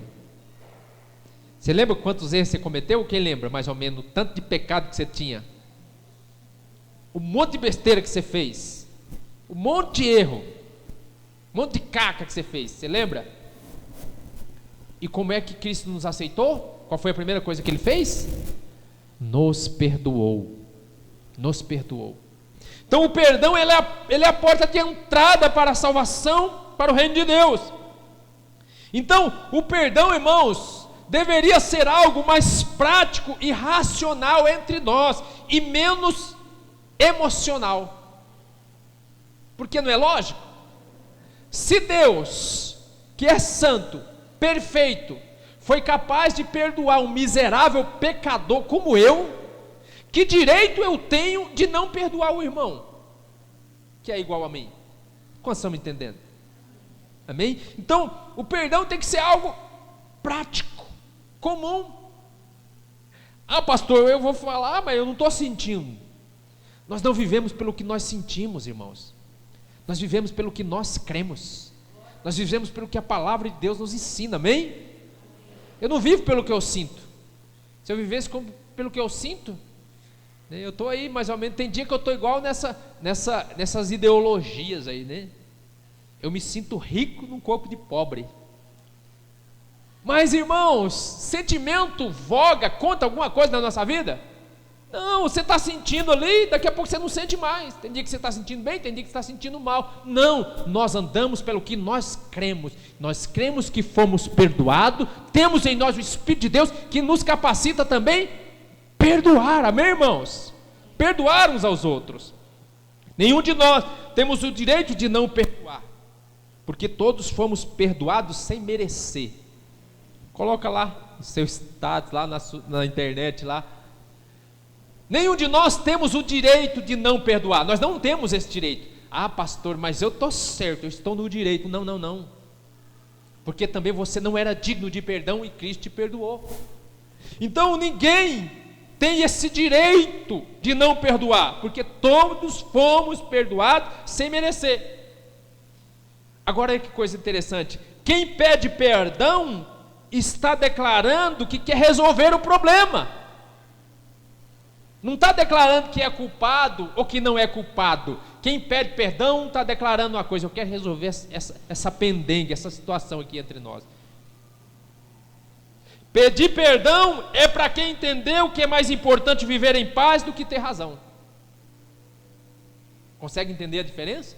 Você lembra quantos erros você cometeu? Quem lembra mais ou menos o tanto de pecado que você tinha? O monte de besteira que você fez, um monte de erro, um monte de caca que você fez, você lembra? E como é que Cristo nos aceitou? Qual foi a primeira coisa que Ele fez? Nos perdoou. Nos perdoou. Então o perdão ele é a porta de entrada para a salvação, para o reino de Deus. Então o perdão, irmãos, deveria ser algo mais prático e racional entre nós e menos emocional. Porque não é lógico? Se Deus, que é santo, perfeito, foi capaz de perdoar um miserável pecador como eu, que direito eu tenho de não perdoar o irmão que é igual a mim? Quantos estão me entendendo? Amém? Então o perdão tem que ser algo prático, comum. Ah, pastor, eu vou falar, mas eu não estou sentindo. Nós não vivemos pelo que nós sentimos, irmãos. Nós vivemos pelo que nós cremos. Nós vivemos pelo que a palavra de Deus nos ensina, amém? Eu não vivo pelo que eu sinto. Se eu vivesse pelo que eu sinto, eu estou aí mais ou menos, tem dia que eu estou igual nessas ideologias aí, né? Eu me sinto rico num corpo de pobre. Mas, irmãos, sentimento voga, conta alguma coisa na nossa vida? Não, você está sentindo ali, daqui a pouco você não sente mais. Tem dia que você está sentindo bem, tem dia que você está sentindo mal. Não, nós andamos pelo que nós cremos. Nós cremos que fomos perdoados, temos em nós o Espírito de Deus que nos capacita também perdoar, amém, irmãos? Perdoar uns aos outros. Nenhum de nós temos o direito de não perdoar, porque todos fomos perdoados sem merecer. Coloca lá o seu status lá na internet lá. Nenhum de nós temos o direito de não perdoar. Nós não temos esse direito. Ah, pastor, mas eu estou certo, eu estou no direito. Não, não, não. Porque também você não era digno de perdão e Cristo te perdoou. Então ninguém tem esse direito de não perdoar, porque todos fomos perdoados sem merecer. Agora que coisa interessante, quem pede perdão está declarando que quer resolver o problema, não está declarando que é culpado ou que não é culpado. Quem pede perdão está declarando uma coisa: eu quero resolver essa pendengue, essa situação aqui entre nós. Pedir perdão é para quem entendeu que é mais importante viver em paz do que ter razão. Consegue entender a diferença?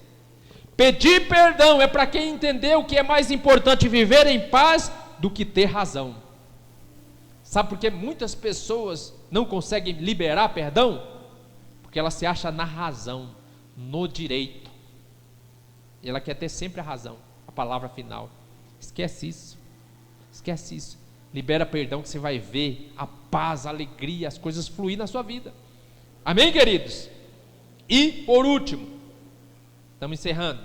Pedir perdão é para quem entendeu que é mais importante viver em paz do que ter razão. Sabe por que muitas pessoas não conseguem liberar perdão? Porque ela se acha na razão, no direito. E ela quer ter sempre a razão, a palavra final. Esquece isso. Esquece isso. Libera perdão que você vai ver a paz, a alegria, as coisas fluir na sua vida. Amém, queridos? E por último, estamos encerrando.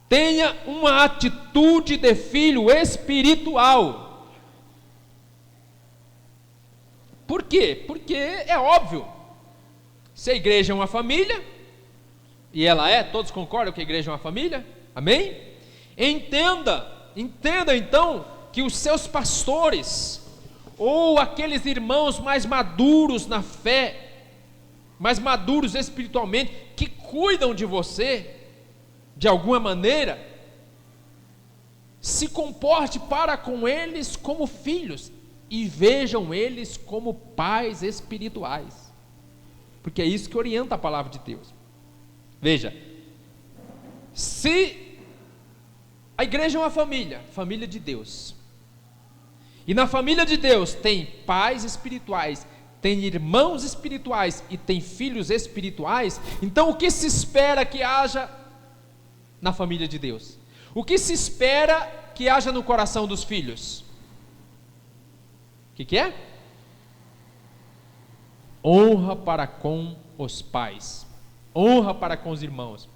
Tenha uma atitude de filho espiritual. Por quê? Porque é óbvio, se a igreja é uma família, e ela é, todos concordam que a igreja é uma família? Amém? Entenda então, que os seus pastores, ou aqueles irmãos mais maduros na fé, mais maduros espiritualmente, que cuidam de você, de alguma maneira, se comporte para com eles como filhos, e vejam eles como pais espirituais, porque é isso que orienta a palavra de Deus. Veja, se a igreja é uma família, família de Deus, e na família de Deus tem pais espirituais, tem irmãos espirituais e tem filhos espirituais, então o que se espera que haja na família de Deus? O que se espera que haja no coração dos filhos? O que é? Honra para com os pais, honra para com os irmãos,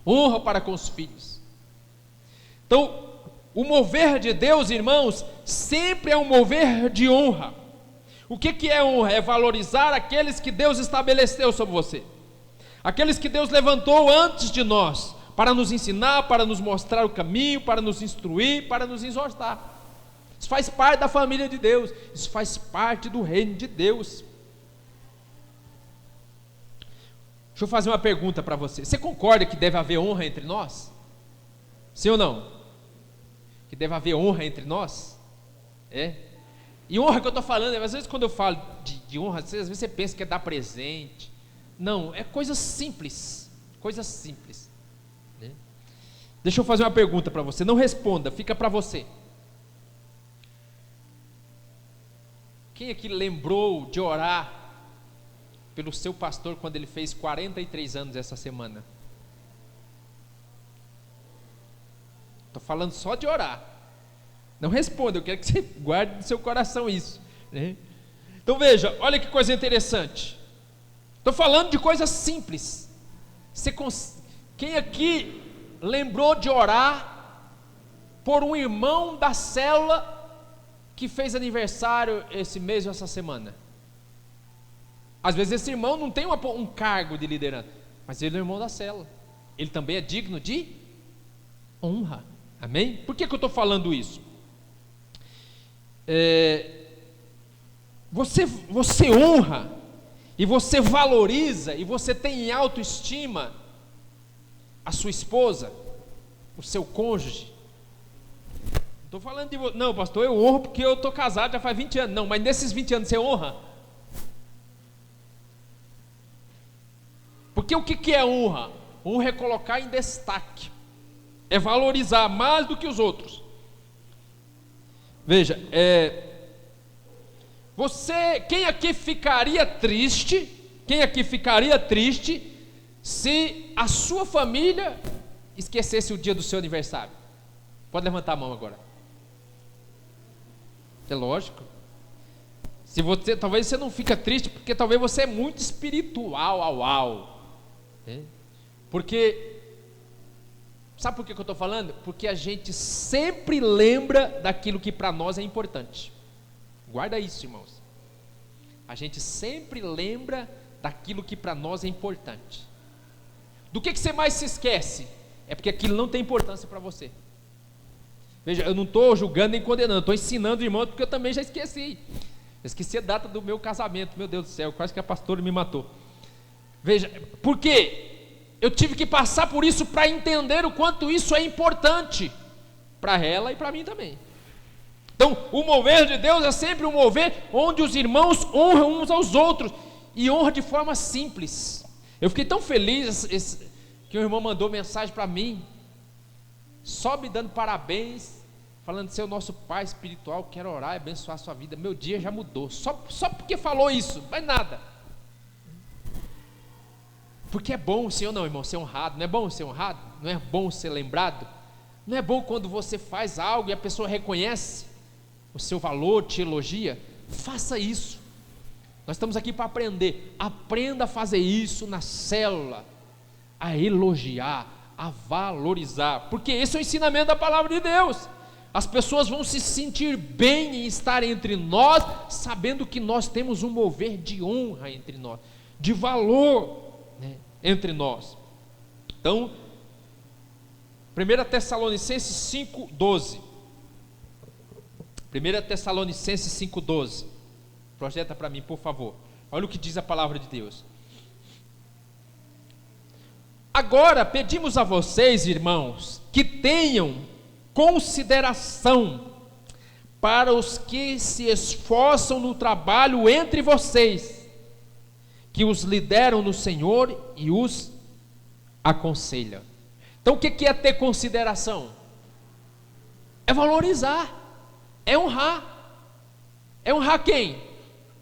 honra para com os filhos. Então, o mover de Deus, irmãos, sempre é um mover de honra. O que é honra? É valorizar aqueles que Deus estabeleceu sobre você, aqueles que Deus levantou antes de nós, para nos ensinar, para nos mostrar o caminho, para nos instruir, para nos exortar. Isso faz parte da família de Deus, isso faz parte do reino de Deus. Deixa eu fazer uma pergunta para você. Você concorda que deve haver honra entre nós? Sim ou não? Que deve haver honra entre nós? É? E honra que eu estou falando, às vezes quando eu falo de honra, às vezes você pensa que é dar presente. Não, é coisa simples. Coisa simples. Né? Deixa eu fazer uma pergunta para você. Não responda, fica para você. Quem aqui lembrou de orar pelo seu pastor quando ele fez 43 anos essa semana? Estou falando só de orar. Não responda, eu quero que você guarde no seu coração isso, né? Então veja, olha que coisa interessante. Estou falando de coisas simples. Quem aqui lembrou de orar por um irmão da célula que fez aniversário esse mês ou essa semana? Às vezes esse irmão não tem um cargo de liderança, mas ele é o irmão da célula, ele também é digno de honra. Amém? Por que eu estou falando isso? Você honra, e você valoriza, e você tem em autoestima a sua esposa, o seu cônjuge. Estou falando de você. Não, pastor, eu honro porque eu estou casado já faz 20 anos. Não, mas nesses 20 anos você honra? Porque o que é honra? Honra é colocar em destaque, é valorizar mais do que os outros. Veja, quem aqui ficaria triste? Quem aqui ficaria triste se a sua família esquecesse o dia do seu aniversário? Pode levantar a mão agora. É lógico. Talvez você não fica triste porque talvez você é muito espiritual, porque sabe por que eu estou falando? Porque a gente sempre lembra daquilo que para nós é importante. Guarda isso, irmãos. A gente sempre lembra daquilo que para nós é importante. Do que você mais se esquece? É porque aquilo não tem importância para você. Veja, eu não estou julgando nem condenando, estou ensinando, irmão, porque eu também já esqueci. Eu esqueci a data do meu casamento, meu Deus do céu, quase que a pastora me matou. Veja, por quê? Eu tive que passar por isso para entender o quanto isso é importante para ela e para mim também. Então, o mover de Deus é sempre um mover onde os irmãos honram uns aos outros, e honra de forma simples. Eu fiquei tão feliz que o irmão mandou mensagem para mim, só me dando parabéns, falando de ser o nosso pai espiritual, quero orar e abençoar a sua vida. Meu dia já mudou, só porque falou isso, mais nada. Porque é bom, sim ou não, irmão, ser honrado? Não é bom ser honrado? Não é bom ser lembrado? Não é bom quando você faz algo e a pessoa reconhece o seu valor, te elogia? Faça isso. Nós estamos aqui para aprender. Aprenda a fazer isso na célula, a elogiar, a valorizar, porque esse é o ensinamento da palavra de Deus. As pessoas vão se sentir bem em estar entre nós, sabendo que nós temos um mover de honra entre nós, de valor, né, entre nós. Então, 1 Tessalonicenses 5:12. 1 Tessalonicenses 5:12. Projeta para mim, por favor. Olha o que diz a palavra de Deus. Agora pedimos a vocês, irmãos, que tenham consideração para os que se esforçam no trabalho entre vocês, que os lideram no Senhor e os aconselham. Então o que é ter consideração? É valorizar, é honrar. É honrar quem?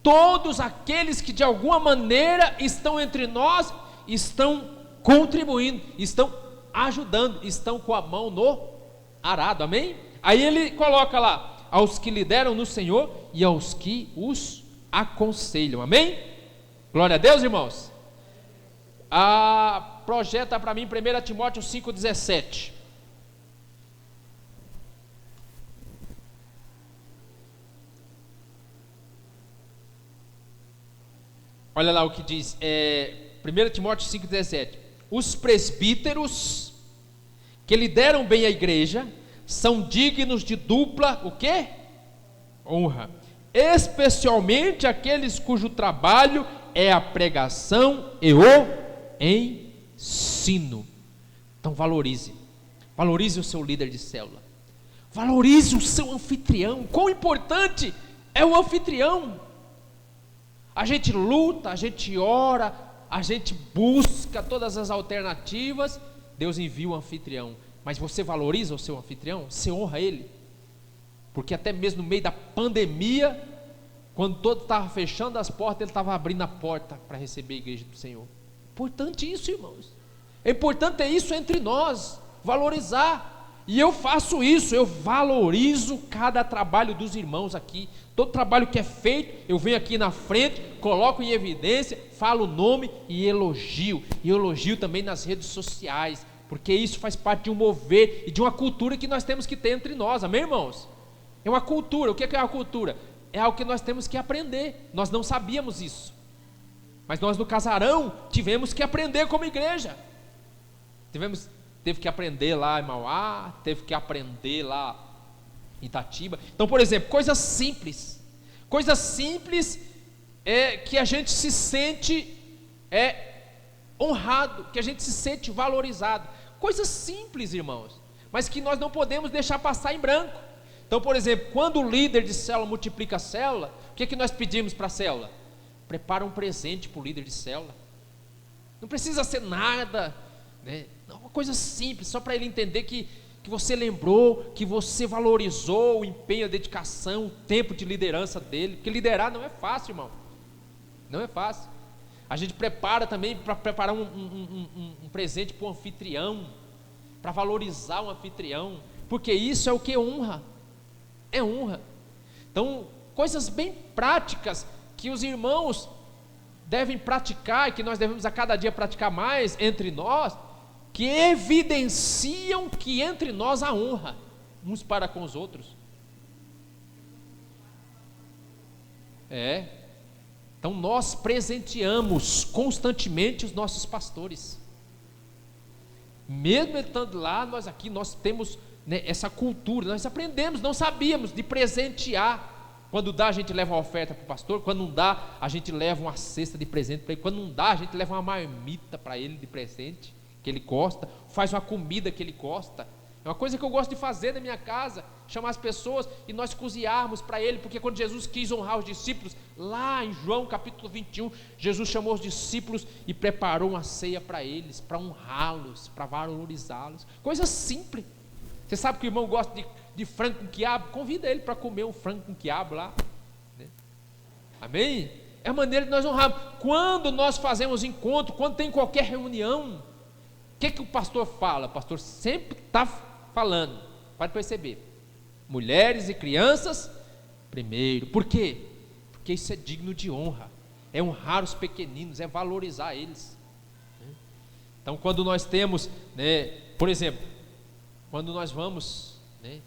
Todos aqueles que de alguma maneira estão entre nós, estão contribuindo, estão ajudando, estão com a mão no arado, amém? Aí ele coloca lá, aos que lideram no Senhor e aos que os aconselham, amém? Glória a Deus, irmãos. Projeta para mim 1 Timóteo 5:17. Olha lá o que diz, 1 Timóteo 5:17. Os presbíteros que lideram bem a igreja são dignos de dupla, o quê? Honra. Especialmente aqueles cujo trabalho é a pregação e o ensino. Então valorize o seu líder de célula, valorize o seu anfitrião. Quão importante é o anfitrião. A gente luta, a gente ora, a gente busca todas as alternativas. Deus envia o anfitrião, mas você valoriza o seu anfitrião? Você honra ele? Porque até mesmo no meio da pandemia, quando todo estava fechando as portas, ele estava abrindo a porta para receber a igreja do Senhor. Importante isso, irmãos. É importante isso entre nós, valorizar. E eu faço isso, eu valorizo cada trabalho dos irmãos aqui. Todo trabalho que é feito, eu venho aqui na frente, coloco em evidência, falo o nome e elogio. E elogio também nas redes sociais, porque isso faz parte de um mover e de uma cultura que nós temos que ter entre nós, amém, irmãos? É uma cultura. O que é uma cultura? É algo que nós temos que aprender. Nós não sabíamos isso, mas nós no Casarão tivemos que aprender como igreja. Teve que aprender lá em Mauá, teve que aprender lá em Itatiba. Então, por exemplo, coisas simples que a gente se sente honrado, que a gente se sente valorizado. Coisas simples, irmãos, mas que nós não podemos deixar passar em branco. Então, por exemplo, quando o líder de célula multiplica a célula, o que nós pedimos para a célula? Prepara um presente para o líder de célula. Não precisa ser nada, né? Uma coisa simples, só para ele entender que você lembrou, que você valorizou o empenho, a dedicação, o tempo de liderança dele. Porque liderar não é fácil, irmão. Não é fácil. A gente prepara também para preparar um presente para o anfitrião, para valorizar o anfitrião, porque isso é o que honra. É honra. Então, coisas bem práticas que os irmãos devem praticar e que nós devemos a cada dia praticar mais entre nós, que evidenciam que entre nós há honra uns para com os outros. Então nós presenteamos constantemente os nossos pastores. Mesmo estando lá, nós temos, né, essa cultura. Nós aprendemos, não sabíamos de presentear. Quando dá, a gente leva uma oferta para o pastor. Quando não dá, a gente leva uma cesta de presente para ele. Quando não dá, a gente leva uma marmita para ele de presente que ele gosta, faz uma comida que ele gosta. É uma coisa que eu gosto de fazer na minha casa, chamar as pessoas e nós cozinharmos para ele, porque quando Jesus quis honrar os discípulos, lá em João capítulo 21, Jesus chamou os discípulos e preparou uma ceia para eles, para honrá-los, para valorizá-los. Coisa simples. Você sabe que o irmão gosta de frango com quiabo? Convida ele para comer um frango com quiabo lá, né? Amém? É a maneira de nós honrarmos. Quando nós fazemos encontro, quando tem qualquer reunião, o que o pastor fala? O pastor sempre está falando, pode perceber, mulheres e crianças primeiro. Por quê? Porque isso é digno de honra, é honrar os pequeninos, é valorizar eles. Então quando nós temos, né, por exemplo, quando nós vamos, né,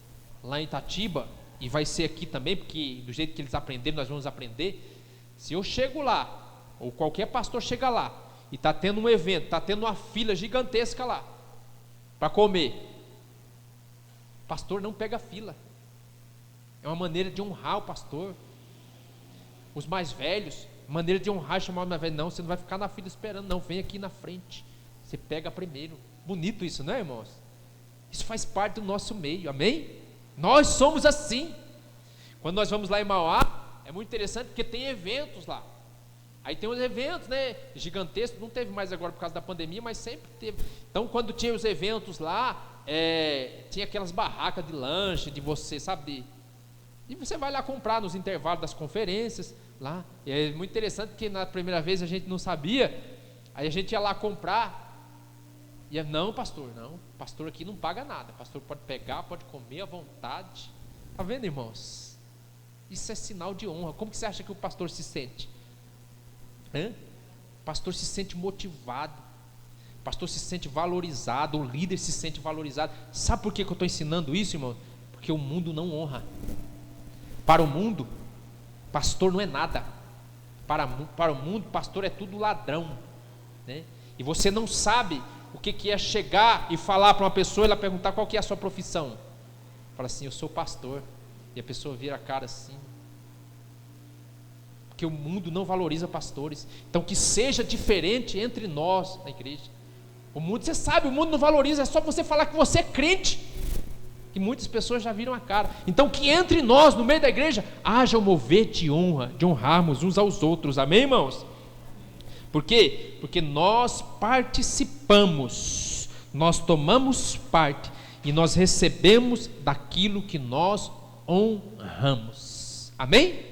lá em Itatiba, e vai ser aqui também, porque do jeito que eles aprenderam, nós vamos aprender. Se eu chego lá, ou qualquer pastor chega lá, e está tendo um evento, está tendo uma fila gigantesca lá, para comer, pastor não pega fila. É uma maneira de honrar o pastor. Os mais velhos, maneira de honrar e chamar o mais velho. Não, você não vai ficar na fila esperando, não, vem aqui na frente, você pega primeiro. Bonito isso, não é, irmãos? Isso faz parte do nosso meio, amém? Nós somos assim. Quando nós vamos lá em Mauá, é muito interessante porque tem eventos lá. Aí tem os eventos, né, gigantescos. Não teve mais agora por causa da pandemia, mas sempre teve. Então quando tinha os eventos lá, tinha aquelas barracas de lanche, de você, sabe, e você vai lá comprar nos intervalos das conferências lá. E é muito interessante porque na primeira vez a gente não sabia. Aí a gente ia lá comprar. E não, pastor aqui não paga nada, pastor pode pegar, pode comer à vontade. Está vendo, irmãos? Isso é sinal de honra. Como que você acha que o pastor se sente? O pastor se sente motivado, o pastor se sente valorizado, o líder se sente valorizado. Sabe por que eu estou ensinando isso, irmão? Porque o mundo não honra. Para o mundo, pastor não é nada. Para o mundo, pastor é tudo ladrão, né? E você não sabe o que é chegar e falar para uma pessoa, ela perguntar qual que é a sua profissão. Fala assim, eu sou pastor. E a pessoa vira a cara assim. Porque o mundo não valoriza pastores. Então que seja diferente entre nós na igreja. O mundo, você sabe, o mundo não valoriza. É só você falar que você é crente, que muitas pessoas já viram a cara. Então que entre nós, no meio da igreja, haja um mover de honra, de honrarmos uns aos outros, amém, irmãos? Por quê? Porque nós participamos, nós tomamos parte e nós recebemos daquilo que nós honramos, amém?